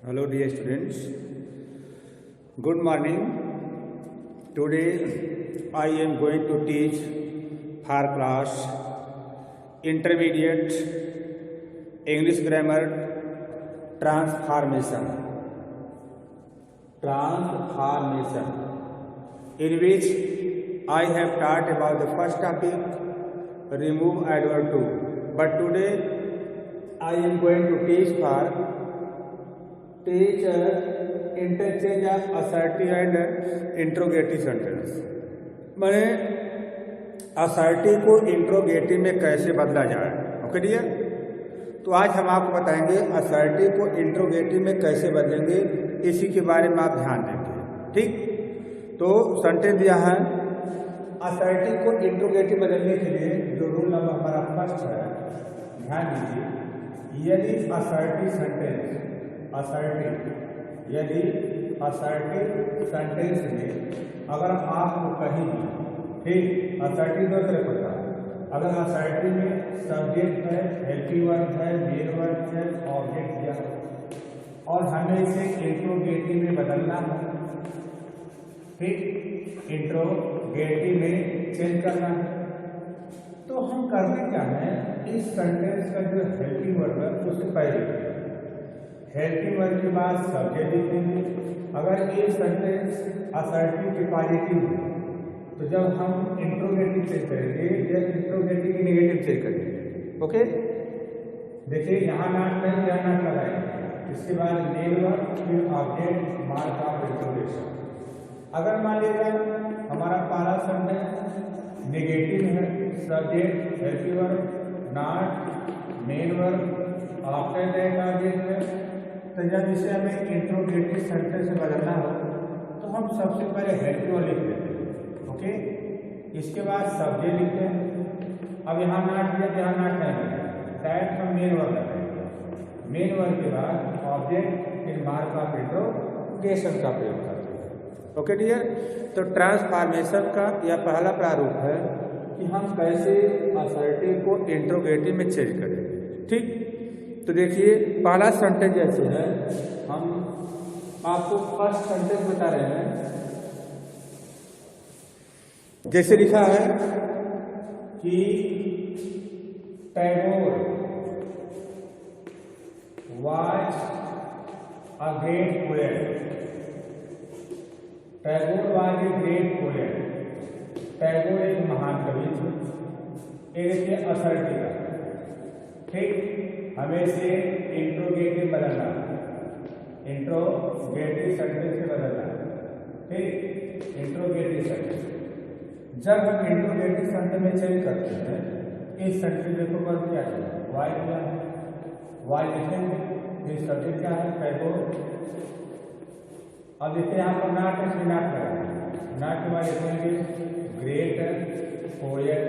Hello dear students, good morning. Today I am going to teach for class intermediate English grammar transformation in which I have taught about the first topic remove adverb to, but today I am going to teach interchange of assertive and interrogative sentence. मैंने assertive को interrogative में कैसे बदला जाए। Okay dear, तो आज हम आपको बताएंगे असर्टिव को इंट्रोगेटिव में कैसे बदलेंगे, इसी के बारे में आप ध्यान देंगे। ठीक, तो सेंटेंस दिया है असर्टिव को इंट्रोगेटिव बदलने के लिए जो रूल नंबर हमारा फर्स्ट है, ध्यान दीजिए। यदि यदि असर्टिव सेंटेंस में अगर आपको कहीं भी, ठीक, असर्टिव दो तरह होता है। अगर असर्टिव में सब्जेक्ट है, हेल्पिंग वर्ब है, मेन वर्ब है, ऑब्जेक्ट दिया है और हमें इसे इंट्रोगेटिव में बदलना है, ठीक, इंट्रोगेटिव में चेंज करना है, तो हम करते क्या है, इस सेंटेंस का जो हेल्पिंग वर्ब है उससे पहले हेल्पिंग वर्ब के बाद सब्जेक्ट लिखेंगे। अगर ये सेंटेंस असर्टिव के पॉजिटिव है तो जब हम इंट्रोगेटिव चेक करेंगे या इंट्रोगेटिव की नेगेटिव चेक करेंगे। ओके, देखिए यहाँ नाट में क्या नाट लगाएंगे, इसके बाद मेन वर्ब, फिर ऑब्जेक्ट, मार्क ऑफ इंट्रोगेशन। अगर मान लीजिए हमारा पहला सेंटेंस नेगेटिव है, subject, helping verb, not, main verb, after that object है, तो जब इसे हमें इंट्रोगेटिव सेंटेंस से बदलना हो तो हम सबसे पहले हेल्पिंग वर्ब लिख देते हैं। ओके, इसके बाद सब्जेक्ट लिखते हैं। अब यहाँ नाट दिया, यहाँ नाट नहीं है, डायरेक्ट हम मेन वर्ब लगाएंगे। मेन वर्ब के बाद ऑब्जेक्ट, फिर मार्क ऑफ इंट्रोगेशन का प्रयोग करते हैं। ओके डियर, तो ट्रांसफॉर्मेशन का यह पहला प्रारूप है कि हम कैसे असर्टिव को इंट्रोगेटिव में चेंज करेंगे। ठीक, तो देखिए पहला सेंटेंस जैसे है, हम आपको फर्स्ट सेंटेंस बता रहे हैं। जैसे लिखा है कि Tagore was a great poet. Tagore was a great poet. Tagore एक महान कवि थे। एक असर्टिव, ठीक, हमें से इंट्रोगेटिव बदलना, इंट्रोगेटिव सेंटेंस से बदलना, ठीक, इंट्रोगेटिव सेंटेंस। जब हम इंट्रोगेटिव सेंटेंस में चेंज करते हैं, इस सेंटेंस देखो पर क्या है, वाई क्या है, वाई लिखेंगे, फिर सब्जेक्ट क्या है, टैगोर। अब देखिए यहाँ पर नाट है, नाट लगाएंगे, नाट के बाद लिखेंगे great poet,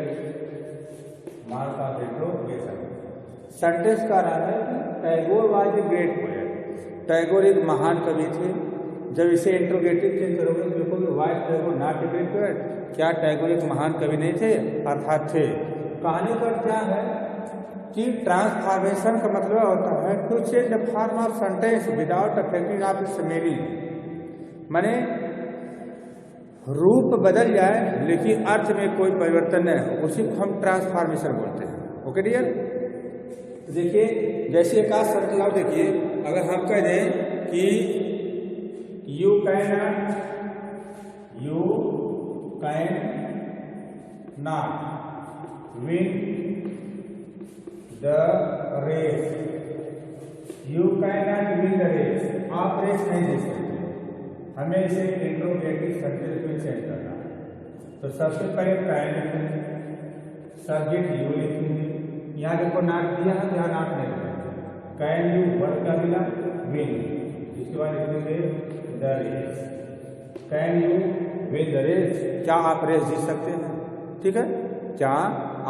mark of interrogation. Sentence का नाम है कि Tagore was a great poet. Tagore एक महान कवि थे। जब इसे इंट्रोगेटिव चेंज करोगे तो देखोगे was Tagore not a great poet. क्या टैगोर एक महान कवि नहीं थे? अर्थात थे। कहानी पर क्या है कि ट्रांसफॉर्मेशन का मतलब होता है to change the form of sentence without affecting of its meaning. माने रूप बदल जाए लेकिन अर्थ में कोई परिवर्तन नहीं हो, उसी को हम ट्रांसफॉर्मेशन बोलते हैं। ओके डियर, देखिए जैसे एक सर्कल, देखिए अगर हम कह दें कि you can not win the race, you can not win the race, आप रेस नहीं जीत सकते। हमें इसे इंट्रोगेटिव सेंटेंस में चेंज करना है। तो सबसे पहले कैन लिखेंगे, सब्जेक्ट यू लिखेंगे। यहाँ देखो नाट दिया है, यहाँ नाट नहीं है, कैन यू वर्ड का मिला विन, इसके बाद लिखेंगे the race. Can you win the race, क्या आप रेस जीत सकते हैं? ठीक है, क्या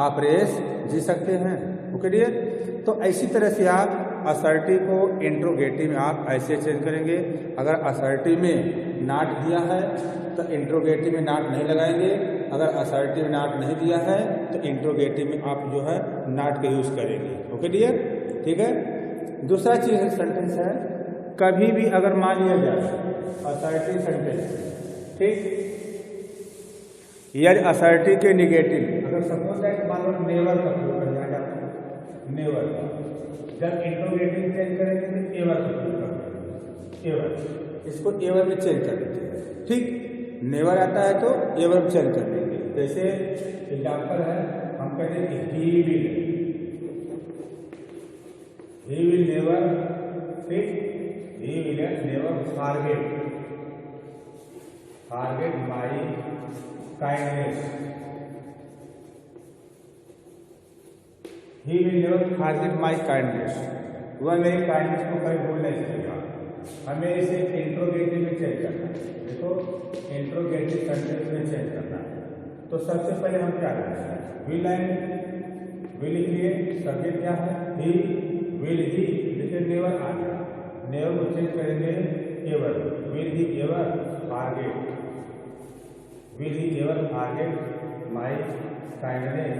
आप रेस जीत सकते हैं? ओके डियर, तो इसी तरह से आप असर्टिव को इंट्रोगेटिव में आप ऐसे चेंज करेंगे। अगर असर्टिव में नाट दिया है तो इंट्रोगेटिव में नाट नहीं लगाएंगे। अगर असर्टिव नाट नहीं दिया है तो इंट्रोगेटिव में आप जो है नाट का यूज करेंगे। ओके डियर, ठीक है। दूसरा चीज सेंटेंस है कभी भी अगर मान लिया जाए असर्टिव सेंटेंस, ठीक, या असर्टिव के निगेटिव, अगर सपोज दैट मान लो नेवर का प्रयोग करना है आपको, नेवर का, जब इंट्रोगेटिव चेंज करेंगे तो एवर का प्रयोग करेंगे, एवर, इसको एवर में चेंज कर देते हैं, ठीक। नेवर आता है तो एवर में चेंज कर देंगे। जैसे एग्जाम्पल है, हम कहते हैं कि ही विल नेवर, ठीक, he will never forget my kindness, he will never forget my kindness, वह मेरी काइंडनेस को कभी भूल नहीं सकेगा। हमें इसे इंट्रोगेटिव में चेंज करना है, देखो इंट्रोगेटिव सेंटेंस में चेंज करना है। तो सबसे पहले हम क्या करेंगे, विल एंड विल लिए सब्जेक्ट क्या है, ही, विल ही, देखिए नेवर आ गया, नेवर को चेंज करेंगे ever, will he ever forget, will he ever forget my kindness,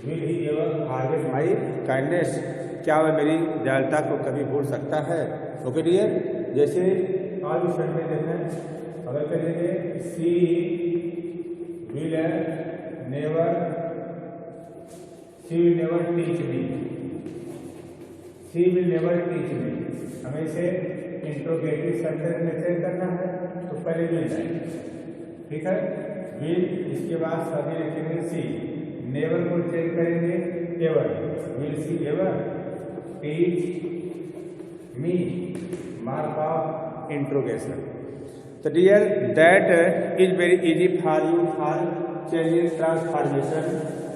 will he ever forget my kindness, क्या वह मेरी दयालुता को कभी भूल सकता है। ओके डियर, जैसे आज इस सेंटेंस देखें, अगर कहेंगे she will never teach me, she will never teach me, हमें इसे इंट्रोगेटिव सेंटेंस में चेंज करना है, तो पहले विल जाएंगे, ठीक है, विल, इसके बाद सभी लिखेंगे सी, नेवर को चेंज करेंगे ever, will she ever teach me, mark of interrogation. तो dear, that is very easy for you for changing transformation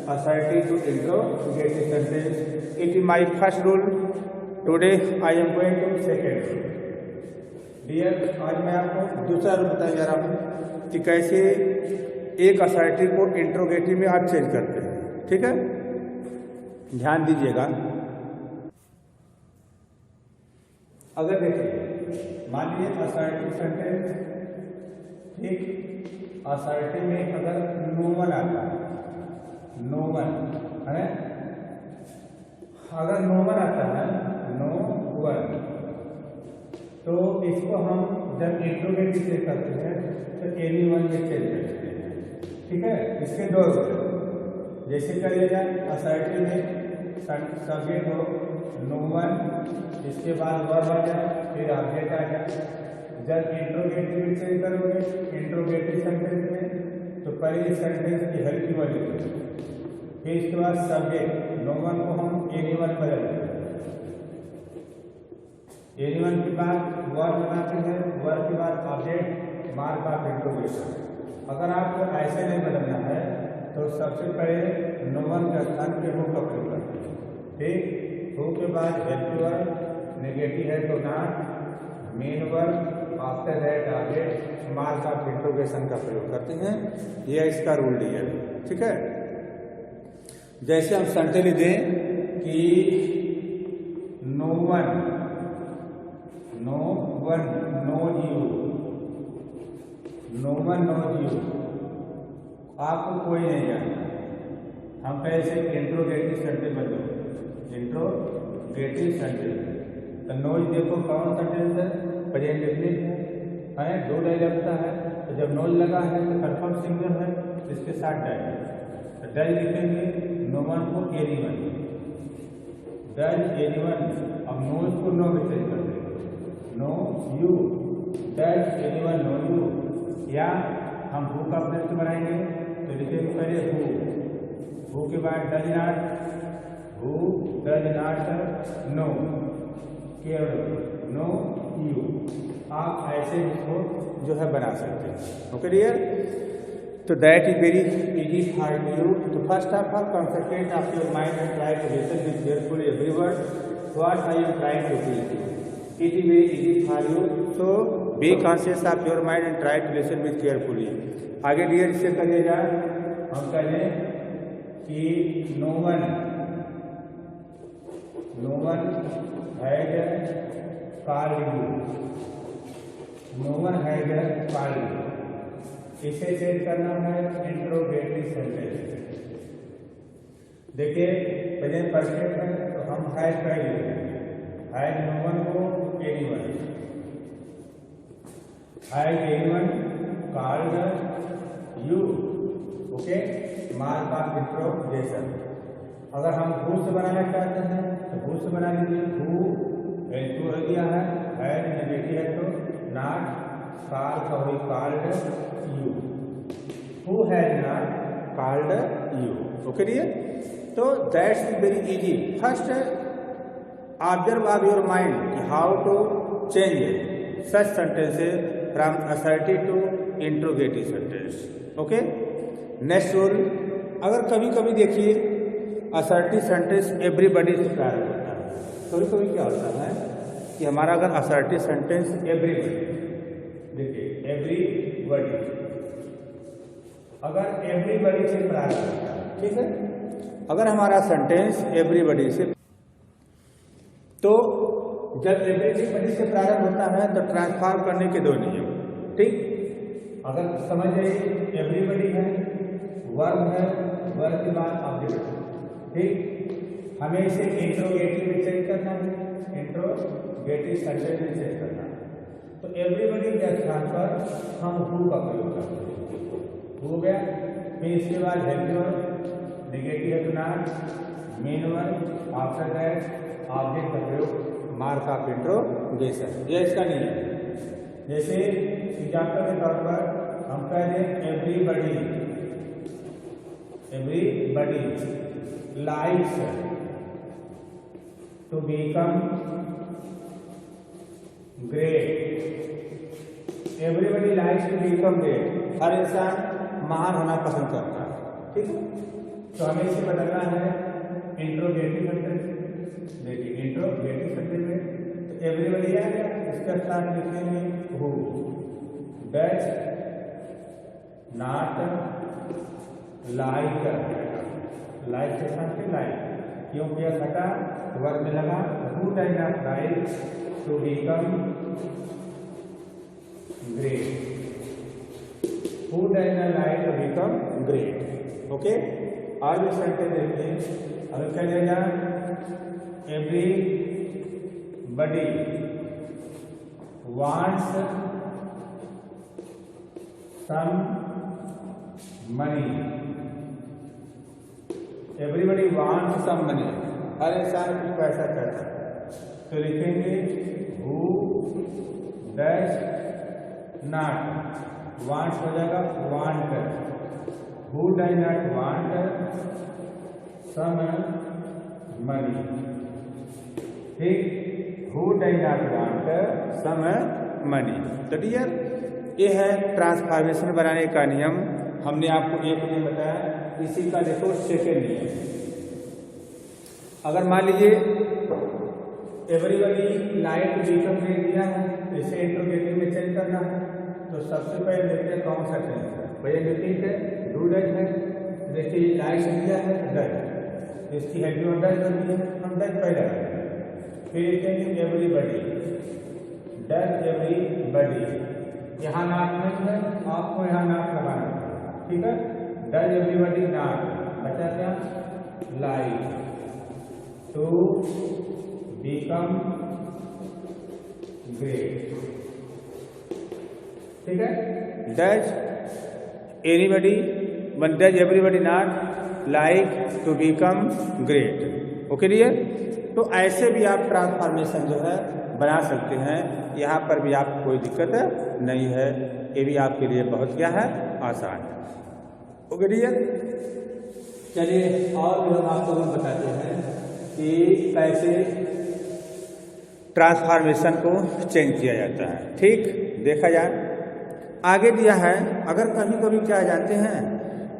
assertive to interrogative sentence. It is my first rule, today I am going to second rule. Dear, आज मैं आपको दूसरा rule बताने जा रहा हूँ कि कैसे एक असर्टिव को इंट्रोगेटिव में आप चेंज करते हैं, ठीक है, ध्यान दीजिएगा। अगर देखिए, मान लीजिए असर्टिव सेंटेंस, ठीक, असर्टिव में अगर नो वन आता है, नो वन है, अगर नो वन आता है, नो वन, तो इसको हम जब इंट्रोगेटिव चेंज करते हैं तो एनी वन में चेंज करते हैं, ठीक है। इसके दो रूल, जैसे करिएगा असर्टिव में सब्जेक्ट हो नो वन, इसके बाद वर्ब आ जाए, फिर ऑब्जेक्ट आ जाए। जब इंट्रोगेटिव में चेंज करोगे इंट्रोगेटिव सेंटेंस में, तो पहले सेंटेंस की हेल्प वर्ड लिखेंगे, फिर इसके बाद सब्जेक्ट नो वन को हम एनी वन बदल देंगे, एनी वन के बाद वर्ब बनाते हैं, वर्ब के बाद ऑब्जेक्ट, मार्क ऑफ इंट्रोगेशन। अगर आपको ऐसे नहीं बदलना है तो सबसे पहले नो वन के स्थान पे हु का प्रयोग करते हैं, ठीक, हु के बाद हेल्प वर्ब, नेगेटिव है तो not, main verb, after that object, mark of interrogation का प्रयोग करते हैं। यह इसका रूल है, ठीक है। जैसे हम सेंटेंस दें कि no one knows you, no one knows you, आपको कोई नहीं जानता, हम कैसे इंट्रोगेटिव सेंटेंस बदलो, इंट्रोगेटिव सेंटेंस। तो नोज देखो कौन सेंटेंस है, प्रेजेंट डेफिनिट है, दो डाई लगता है, तो जब नोज लगा है तो कंफर्म सिंगुलर है, इसके साथ डाई, तो डाई लिखेंगे नो वन को any one, die any one, अब नोज को नो में चेंज कर देंगे, know you, die any one know you, या हम हु का प्रश्न बनाएंगे तो लिखेंगे पहले हु के बाद does not, who does not know, केवल नो यू। आप ऐसे इसको जो है बना सकते हैं, ओके डियर। तो that is very easy for you. तो first of all concentrate of your mind and try to listen with careful every word what I am trying to teach you. It is very easy for you, so be conscious of your mind and try to listen with carefully. आगे dear इससे करिएगा, हम कहें कि no one had called you, no one had called you, इसे change करना है interrogative sentence. देखिए प्रेजेंट परफेक्ट है तो हम हैड पहले लिखेंगे, has no one go to anyone, has anyone called you. Okay, mark of interrogation. अगर हम हु से बनाना चाहते हैं तो हु से बना लीजिए। हु L2 हो गया है, नेगेटिव है तो नॉट, कॉल का हुई called you. Who has not called you. Okay dear, तो that's very easy. First observe of your mind कि how to change such sentences from assertive to interrogative sentence. Okay, next rule, अगर कभी कभी देखिए assertive sentence everybody से प्रारंभ होता है। कभी कभी क्या होता है कि हमारा अगर असर्टिव सेंटेंस एवरीबॉडी, देखिए एवरीबॉडी, अगर एवरीबॉडी से प्रारंभ होता है, ठीक है, अगर हमारा सेंटेंस एवरीबॉडी से, तो जब एवरीबॉडी से प्रारंभ होता है तो ट्रांसफॉर्म करने के दो नियम। ठीक, अगर समझ जाइए एवरीबॉडी है, वर्ब है, वर्ब के बाद ऑब्जेक्ट। ठीक, हमें इसे इंट्रोगेटिव में चेंज करना है, इंट्रोगेटिव सेंटेंस में चेंज करना है। तो एवरीबॉडी के स्थान पर हम हु का प्रयोग करते हैं। हो गया, फिर इसके बाद हेल्पर, नेगेटिव है तो not, main one, after that object का प्रयोग, मार्क ऑफ इंट्रोगेशन। ये इसका नियम है। जैसे एग्जाम्पल के तौर पर हम कह दें everybody likes to become great. Everybody likes to become great, हर इंसान महान होना पसंद करता है। ठीक है, तो हमें इसे बदलना है इंट्रोगेटिव सेंटेंस। देखिए इंट्रोगेटिव सेंटेंस में तो एवरीबॉडी आ गया, इसका साथ लिखेंगे who, does not like, like के साथ लाइक, क्योंकि यह घटा वर्ग में लगा। Who does not like to become great, who does not like to become great. Okay, आज भी सेंटेंस देखिए, अगर क्या जाएगा everybody wants some money, everybody wants some money, हर इंसान कुछ पैसा चाहता है। तो लिखेंगे हु डज नॉट, वांट्स हो जाएगा want, who does not want some money. ठीक, who does not want some money. तो डियर, ये है ट्रांसफॉर्मेशन बनाने का नियम। हमने आपको एक नियम बताया, इसी का देखो सेकेंड नियम। अगर मान लीजिए एवरीबॉडी लाइक बिकम ग्रेट दिया है, इसे इंट्रोगेटिव में चेंज करना है। तो सबसे पहले देखते हैं कौन सा चेंज है। भैया रिपीट है, डू डज है, देखिए लाइक दिया है डज, इसकी हेल्प में डज बनी है, हम डज पहले लगाएंगे। फिर लिखेंगे एवरीबॉडी, डज एवरीबॉडी, यहाँ नॉट नहीं है, आपको यहाँ नॉट लगाना है। ठीक है, डज एवरीबॉडी नॉट, बचा क्या लाइक टू बिकम ग्रेट। ठीक है, does anybody, does everybody not like to become great. Okay dear, तो ऐसे भी आप ट्रांसफॉर्मेशन जो है बना सकते हैं। यहाँ पर भी आपको कोई दिक्कत नहीं है, ये भी आपके लिए बहुत क्या है आसान है। ओके डियर, चलिए और भी हम आपको बताते हैं कि कैसे ट्रांसफॉर्मेशन को चेंज किया जाता है। ठीक, देखा जाए आगे दिया है। अगर कभी कभी क्या जानते हैं,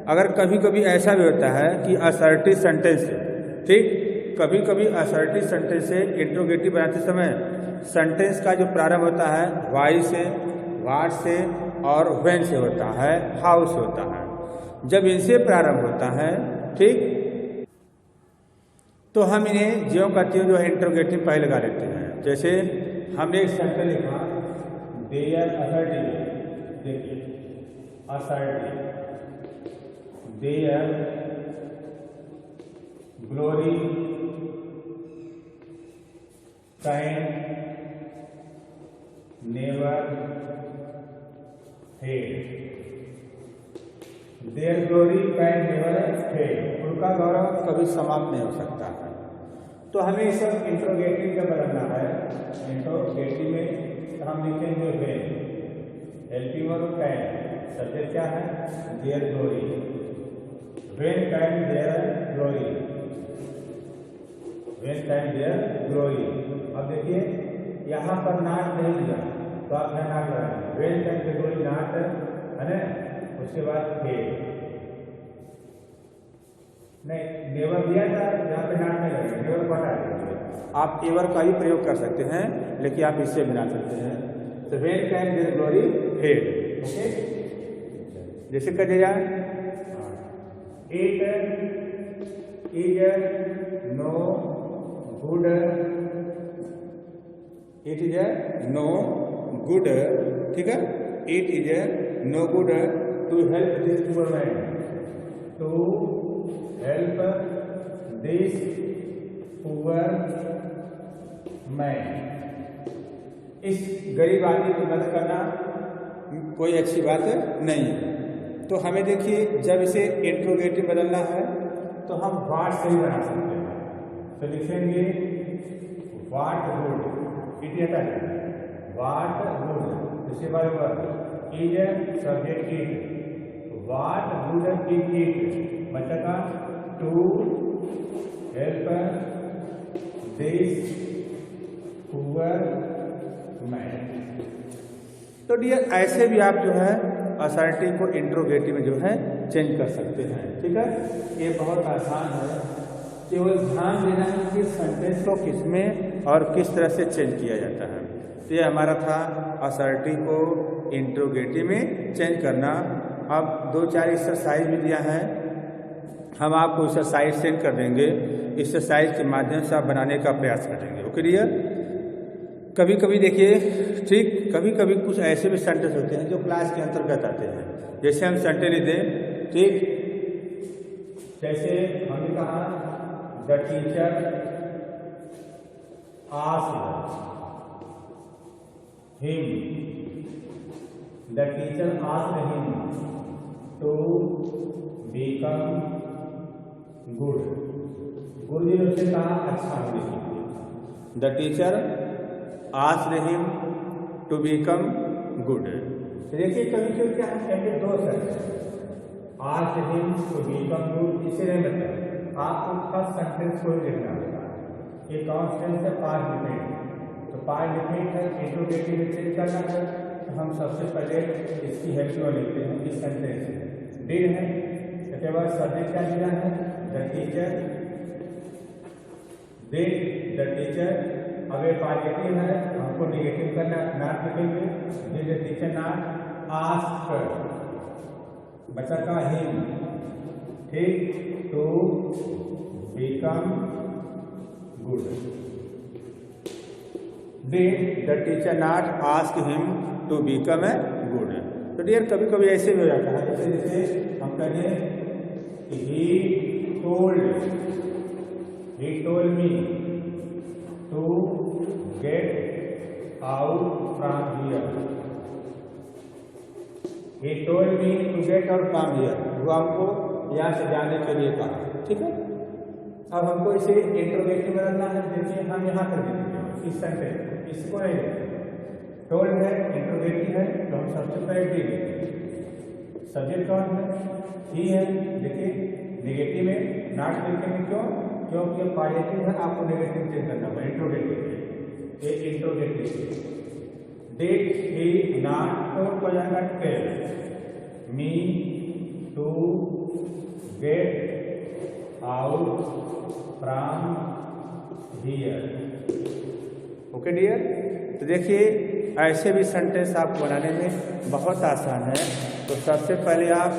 अगर कभी कभी ऐसा भी होता है कि असर्टिव सेंटेंस से, ठीक, कभी कभी असर्टिव सेंटेंस से इंट्रोगेटिव बनाते समय सेंटेंस का जो प्रारंभ होता है वाई से, व्हाट से और व्हेन से होता है, हाउ से होता है। जब इनसे प्रारंभ होता है, ठीक, तो हम इन्हें ज्यों का त्यों जो है इंट्रोगेटिव पहले लगा लेते हैं। जैसे हमने एक सेंटेंस लिखा देयर असर्टिव, देखिए assertive, there glory kind never fade. Their glory can never fade. उनका गौरव कभी समाप्त नहीं हो सकता है। तो हमें इस इंट्रोगेटिव का बनाना है। इंट्रोगेटिव में हम लिखेंगे when, helping verb can, subject क्या है? There glory. When can their glory, when can their glory. अब देखिए यहाँ पर नाट नहीं दिया तो आप यहाँ नाट लगाएंगे। वेन कैन देयर ग्लोरी नाट है ना, उसके बाद फेड नहीं, नेवर दिया था यहाँ पे नाट नहीं लगेगा, नेवर को हटा दीजिए। आप एवर का ही प्रयोग कर सकते हैं, लेकिन आप इससे बना सकते हैं। तो when can their glory fade, okay. जैसे कर दिया, it is no good, it is no good, ठीक है। It is no good to help this poor man, to help this poor man. इस गरीब आदमी की मदद करना कोई अच्छी बात नहीं है। तो हमें देखिए जब इसे इंट्रोगेटिव बदलना है तो हम वाट से ही बना सकते हैं। तो लिखेंगे वाट गुड, इट हटा दें, वाट गुड, इसके बाद is subject it, what good is it, बचेगा to help this poor man. तो डियर ऐसे भी आप जो है असर्टिव को इंट्रोगेटिव में जो है चेंज कर सकते हैं, ठीक है। ये बहुत आसान है, केवल ध्यान देना है कि सेंटेंस को किसमें और किस तरह से चेंज किया जाता है। तो ये हमारा था असर्टिव को इंट्रोगेटिव में चेंज करना। अब 2-4 एक्सरसाइज भी दिया है, हम आपको एक्सरसाइज सेंड कर देंगे। एक्सरसाइज के माध्यम से आप बनाने का प्रयास करेंगे, ओके डियर। कभी कभी देखिए, ठीक, कभी कभी कुछ ऐसे भी सेंटेंस होते हैं जो क्लास के अंतर्गत आते हैं। जैसे हम सेंटेंस लिखते हैं, ठीक, जैसे हमने कहा the teacher asked him, the teacher asked him to become good. Good ने उससे कहा अच्छा होने के लिए। The teacher asked him to become good. देखिए कभी कभी क्या है, दो sentence, asked him to become good, इसे नहीं बताया, आपको फर्स्ट सेंटेंस को ही लिखना होगा। ये कौन सेंस है? Past definite. तो पास्ट डिफिनिट है, इंट्रोगेटिव में चेंज करना है। तो हम सबसे पहले इसकी हेल्प लिखते हैं, इस सेंटेंस डिड है, उसके बाद सब्जेक्ट क्या दिया है? The teacher did, the teacher. अब ये पॉजिटिव है, हमको नेगेटिव करना, नॉट लिखेंगे, did the teacher not asked, बचा का हिम, ठीक, to become good. Did the teacher not ask him to become a good. तो डियर कभी कभी ऐसे भी हो जाता है, जैसे जैसे हम कहें ही told me to get out from here. He told me to get out from here. वो हमको यहाँ से जाने के लिए कहा, ठीक है। अब हमको इसे इंट्रोगेटिव बनाना है। देखिए हम यहाँ पर देखेंगे इस सेंटेंस, इसको नहीं देखेंगे, टोल्ड है, इंट्रोगेटिव है, तो हम सबसे पहले डी देखेंगे। सब्जेक्ट कौन है? ही है। देखिए नेगेटिव में नॉट लिखेंगे, क्यों? क्योंकि पॉजिटिव है, आपको नेगेटिव चेंज करना होगा। इंट्रोगेटिव ये इंट्रोगेटिव डिड ही नॉट को जाएगा tell me to get out from here. Okay dear, तो देखिए ऐसे भी सेंटेंस आप बनाने में बहुत आसान है। तो सबसे पहले आप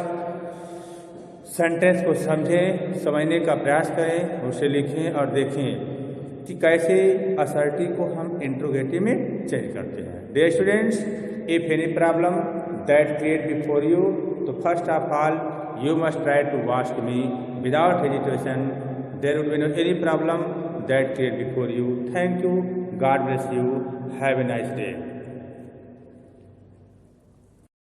सेंटेंस को समझें, समझने का प्रयास करें, उसे लिखें और देखें कि कैसे असर्टिव को हम इंट्रोगेटिव में चेंज करते हैं। Dear students, if any problem that create before you, तो first of all you must try to ask me without hesitation. There would be no any problem that create before you. Thank you. God bless you. Have a nice day.